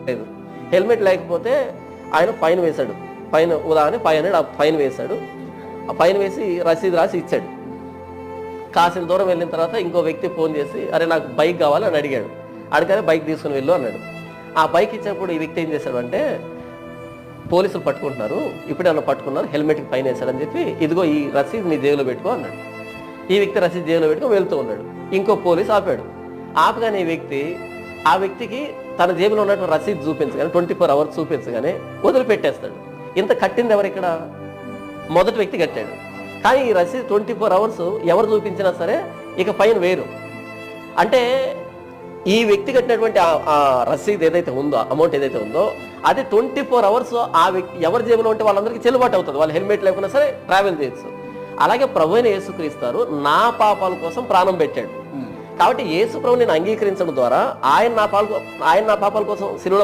లేదు. హెల్మెట్ లేకపోతే ఆయన ఫైన్ వేశాడు. ఫైన్ ఉదాహరణ 500 ఆ ఫైన్ వేశాడు. ఆ ఫైన్ వేసి రసీదు రాసి ఇచ్చాడు. కాసిన దూరం వెళ్ళిన తర్వాత ఇంకో వ్యక్తి ఫోన్ చేసి అరే నాకు బైక్ కావాలి అని అడిగాడు. అడిగానే బైక్ తీసుకుని వెళ్ళు అన్నాడు. ఆ బైక్ ఇచ్చినప్పుడు ఈ వ్యక్తి ఏం చేశాడు అంటే పోలీసులు పట్టుకుంటున్నారు, ఇప్పుడే అన్న పట్టుకున్నారు, హెల్మెట్కి ఫైన్ వేశాడని చెప్పి ఇదిగో ఈ రసీదు నీ జేబులో పెట్టుకో అన్నాడు. ఈ వ్యక్తి రసీదు జేబులో పెట్టుకొని వెళ్తూ ఉన్నాడు. ఇంకో పోలీసు ఆపాడు. ఆపగానే ఆ వ్యక్తికి తన జేబులో ఉన్నటువంటి రసీదు చూపించగానే 24 అవర్స్ చూపించగానే వదిలిపెట్టేస్తాడు. ఇంత కట్టింది ఎవరు ఇక్కడ? మొదటి వ్యక్తి కట్టాడు. కానీ ఈ రసీదు 24 అవర్స్ ఎవరు చూపించినా సరే ఇక ఫైన్ వేరు. అంటే ఈ వ్యక్తి కట్టినటువంటి ఆ రసీదు ఏదైతే ఉందో, అమౌంట్ ఏదైతే ఉందో అది 24 అవర్స్ ఆ వ్యక్తి ఎవరి జేబులో ఉంటే వాళ్ళందరికీ చెల్లుబాటు అవుతుంది. వాళ్ళు హెల్మెట్ లేకుండా సరే ట్రావెల్ చేయొచ్చు. అలాగే ప్రభువైన యేసుక్రీస్తారు నా పాపాల కోసం ప్రాణం పెట్టాడు. కాబట్టి యేసు ప్రభువుని నేను అంగీకరించడం ద్వారా ఆయన నా పాపాల కోసం శిలువలో